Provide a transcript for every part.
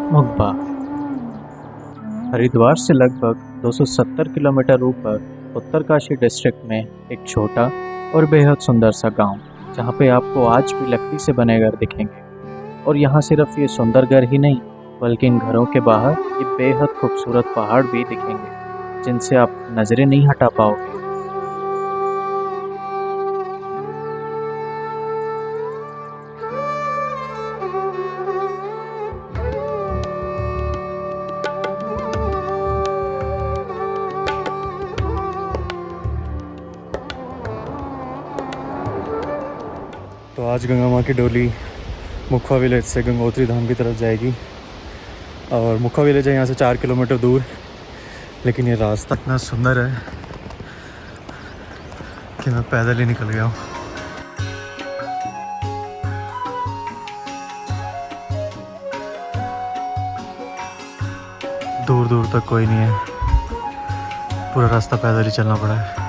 मुब्बा हरिद्वार से लगभग 270 किलोमीटर ऊपर उत्तरकाशी डिस्ट्रिक्ट में एक छोटा और बेहद सुंदर सा गांव, जहां पे आपको आज भी लकड़ी से बने घर दिखेंगे। और यहाँ सिर्फ ये सुंदर घर ही नहीं, बल्कि इन घरों के बाहर ये बेहद खूबसूरत पहाड़ भी दिखेंगे, जिनसे आप नज़रें नहीं हटा पाओगे। तो आज गंगा माँ की डोली मुखवा विलेज से गंगोत्री धाम की तरफ जाएगी। और मुखवा विलेज है यहाँ से 4 किलोमीटर दूर। लेकिन ये रास्ता इतना सुंदर है कि मैं पैदल ही निकल गया हूँ। दूर दूर तक कोई नहीं है, पूरा रास्ता पैदल ही चलना पड़ा है।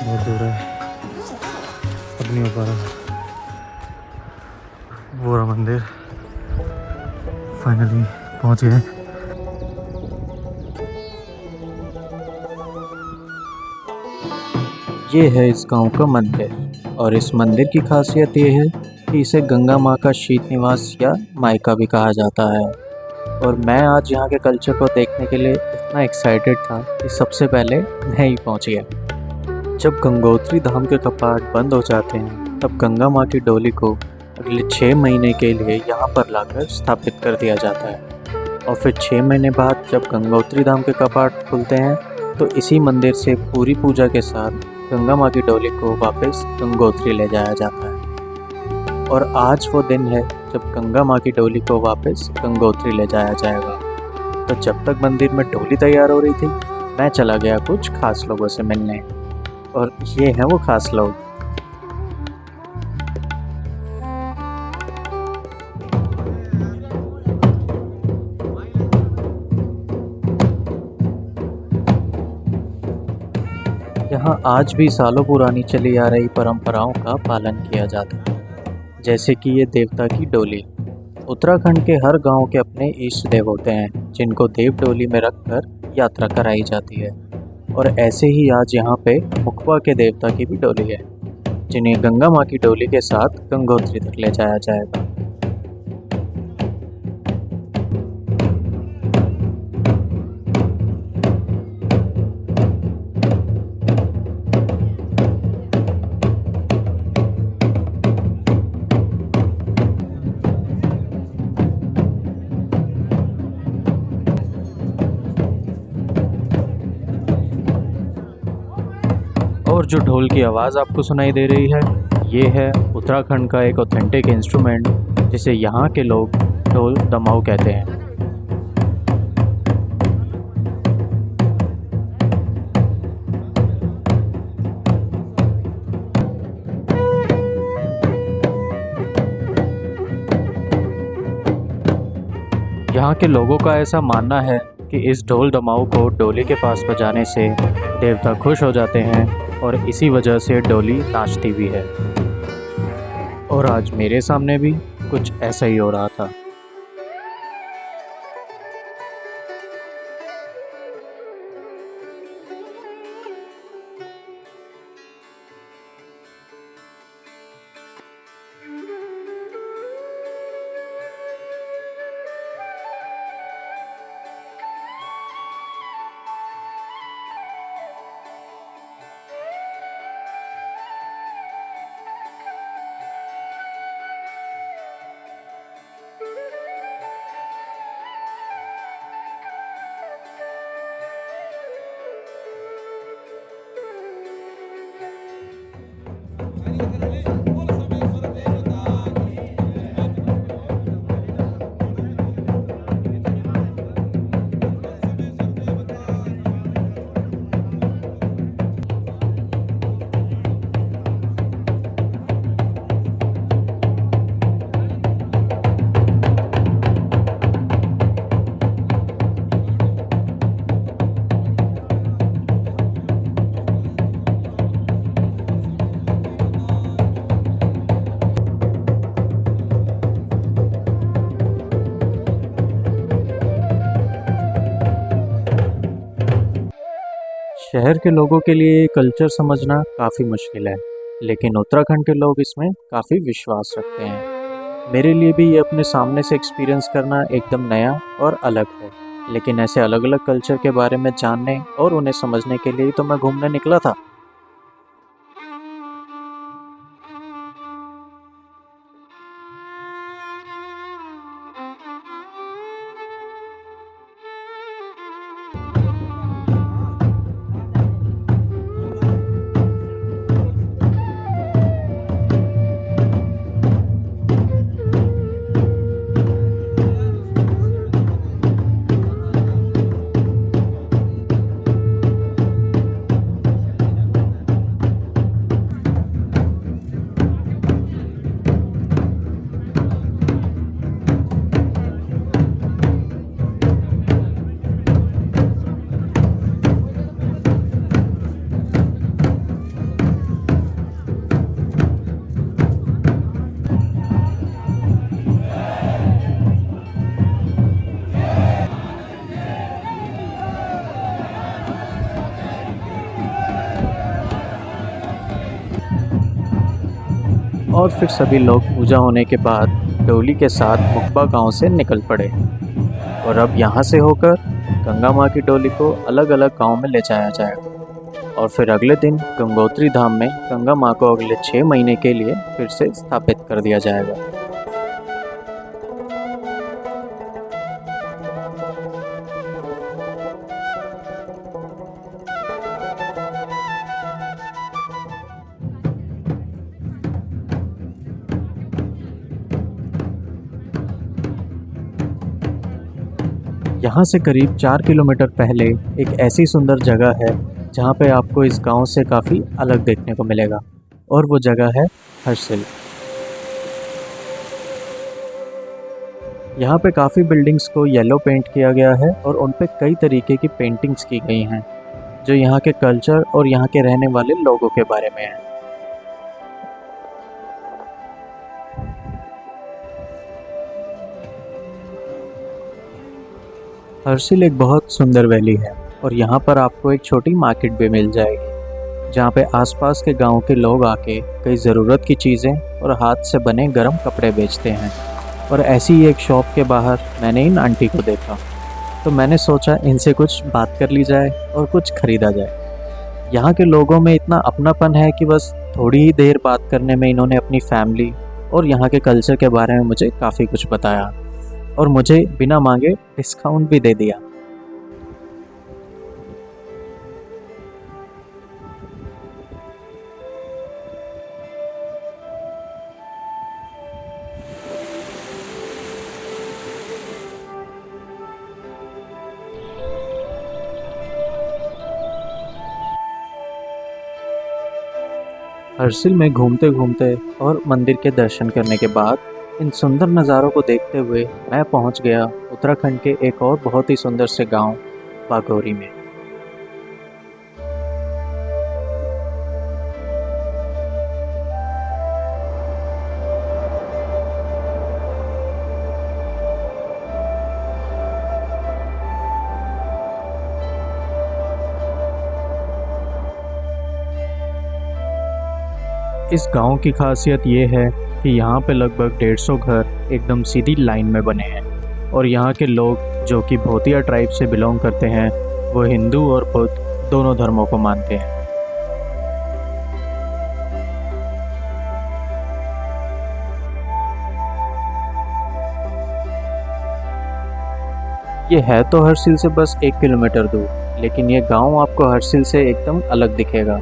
बहुत दूर है, अब नहीं हो पा रहा। वो रहा मंदिर, फाइनली पहुंच गए। ये है इस गांव का मंदिर, और इस मंदिर की खासियत ये है कि इसे गंगा माँ का शीत निवास या मायका भी कहा जाता है। और मैं आज यहाँ के कल्चर को देखने के लिए इतना एक्साइटेड था कि सबसे पहले मैं ही पहुँच गया। जब गंगोत्री धाम के कपाट बंद हो जाते हैं, तब गंगा माँ की डोली को अगले 6 महीने के लिए यहाँ पर लाकर स्थापित कर दिया जाता है। और फिर 6 महीने बाद जब गंगोत्री धाम के कपाट खुलते हैं, तो इसी मंदिर से पूरी पूजा के साथ गंगा माँ की डोली को वापस गंगोत्री ले जाया जाता है। और आज वो दिन है जब गंगा माँ की डोली को वापस गंगोत्री ले जाया जाएगा। तो जब तक मंदिर में डोली तैयार हो रही थी, मैं चला गया कुछ खास लोगों से मिलने। और ये हैं वो खास लोग। यहाँ आज भी सालों पुरानी चली आ रही परंपराओं का पालन किया जाता है, जैसे कि ये देवता की डोली। उत्तराखंड के हर गांव के अपने इष्ट देव होते हैं, जिनको देव डोली में रखकर यात्रा कराई जाती है। और ऐसे ही आज यहाँ पे मुखबा के देवता की भी डोली है, जिन्हें गंगा माँ की डोली के साथ गंगोत्री तक ले जाया जाएगा। और जो ढोल की आवाज़ आपको सुनाई दे रही है, ये है उत्तराखंड का एक ऑथेंटिक इंस्ट्रूमेंट, जिसे यहाँ के लोग ढोल दमाऊ कहते हैं। यहाँ के लोगों का ऐसा मानना है कि इस ढोल दमाऊ को डोली के पास बजाने से देवता खुश हो जाते हैं, और इसी वजह से डोली नाचती भी है। और आज मेरे सामने भी कुछ ऐसा ही हो रहा था। शहर के लोगों के लिए ये कल्चर समझना काफ़ी मुश्किल है, लेकिन उत्तराखंड के लोग इसमें काफ़ी विश्वास रखते हैं। मेरे लिए भी ये अपने सामने से एक्सपीरियंस करना एकदम नया और अलग है, लेकिन ऐसे अलग अलग कल्चर के बारे में जानने और उन्हें समझने के लिए ही तो मैं घूमने निकला था। और फिर सभी लोग पूजा होने के बाद डोली के साथ मुकबा गांव से निकल पड़े और अब यहाँ से होकर गंगा माँ की डोली को अलग अलग गांव में ले जाया जाएगा और फिर अगले दिन गंगोत्री धाम में गंगा माँ को अगले 6 महीने के लिए फिर से स्थापित कर दिया जाएगा। यहाँ से करीब 4 किलोमीटर पहले एक ऐसी सुंदर जगह है जहाँ पे आपको इस गांव से काफ़ी अलग देखने को मिलेगा और वो जगह है हर्सिल। यहाँ पे काफ़ी बिल्डिंग्स को येलो पेंट किया गया है और उन पे कई तरीके की पेंटिंग्स की गई हैं जो यहाँ के कल्चर और यहाँ के रहने वाले लोगों के बारे में है। हर्सिल एक बहुत सुंदर वैली है और यहाँ पर आपको एक छोटी मार्केट भी मिल जाएगी जहाँ पे आसपास के गांव के लोग आके कई ज़रूरत की चीज़ें और हाथ से बने गर्म कपड़े बेचते हैं। और ऐसी ही एक शॉप के बाहर मैंने इन आंटी को देखा तो मैंने सोचा इनसे कुछ बात कर ली जाए और कुछ खरीदा जाए। यहाँ के लोगों में इतना अपनापन है कि बस थोड़ी ही देर बात करने में इन्होंने अपनी फैमिली और यहाँ के कल्चर के बारे में मुझे काफ़ी कुछ बताया और मुझे बिना मांगे डिस्काउंट भी दे दिया। हर्सिल में घूमते घूमते और मंदिर के दर्शन करने के बाद इन सुंदर नज़ारों को देखते हुए मैं पहुंच गया उत्तराखंड के एक और बहुत ही सुंदर से गांव बागोरी में। इस गांव की खासियत ये है कि यहाँ पे लगभग 150 घर एकदम सीधी लाइन में बने हैं और यहाँ के लोग जो कि भोतिया ट्राइब से बिलोंग करते हैं वो हिंदू और बुद्ध दोनों धर्मों को मानते हैं। ये है तो हर्सिल से बस 1 किलोमीटर दूर, लेकिन ये गांव आपको हर्सिल से एकदम अलग दिखेगा।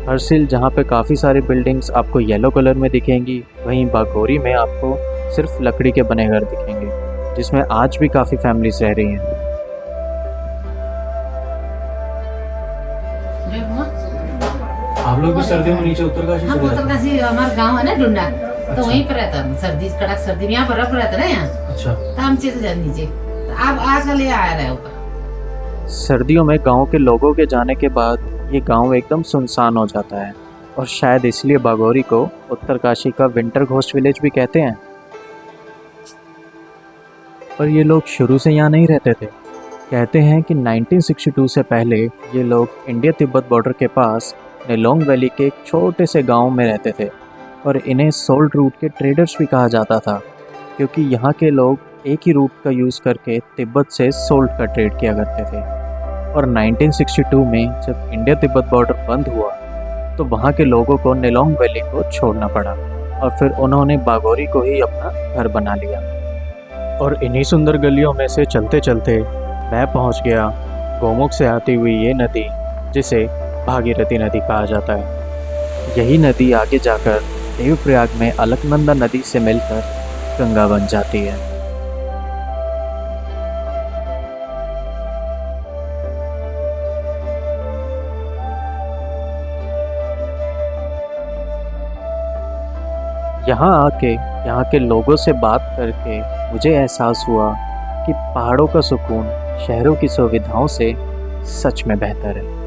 हर्सिल जहाँ पे काफ़ी सारी बिल्डिंग्स आपको येलो कलर में दिखेंगी, वहीं बागोरी में आपको सिर्फ लकड़ी के बने घर दिखेंगे जिसमें आज भी काफ़ी फैमिलीज रह रही हैं। आप लोग भी सर्दियों में नीचे उत्तरकाशी हम चले जाते हैं? उत्तरकाशी हमारा गांव है ना डुंडा, अच्छा। तो वहीं पर रहता है। सर्दी कड़क सर्दी में यहाँ बर्फ रहता है ना यहाँ, अच्छा, तो हम चले जाते नीचे। तो अब आजकल ये आया रहा है ऊपर। सर्दियों में गांव के लोगों के जाने के बाद ये गांव एकदम सुनसान हो जाता है और शायद इसलिए बागोरी को उत्तरकाशी का विंटर घोस्ट विलेज भी कहते हैं। पर ये लोग शुरू से यहाँ नहीं रहते थे, कहते हैं कि 1962 से पहले ये लोग इंडिया तिब्बत बॉर्डर के पास नेलोंग वैली के एक छोटे से गांव में रहते थे और इन्हें सोल्ट रूट के ट्रेडर्स भी कहा जाता था, क्योंकि यहाँ के लोग एक ही रूट का यूज़ करके तिब्बत से सोल्ट का ट्रेड किया करते थे। और 1962 में जब इंडिया तिब्बत बॉर्डर बंद हुआ तो वहाँ के लोगों को नेलोंग वैली को छोड़ना पड़ा और फिर उन्होंने बागोरी को ही अपना घर बना लिया। और इन्हीं सुंदर गलियों में से चलते चलते मैं पहुँच गया गोमुख से आती हुई ये नदी, जिसे भागीरथी नदी कहा जाता है। यही नदी आगे जाकर देवप्रयाग में अलकनंदा नदी से मिलकर गंगा बन जाती है। यहाँ आके यहाँ के लोगों से बात करके मुझे एहसास हुआ कि पहाड़ों का सुकून शहरों की सुविधाओं से सच में बेहतर है।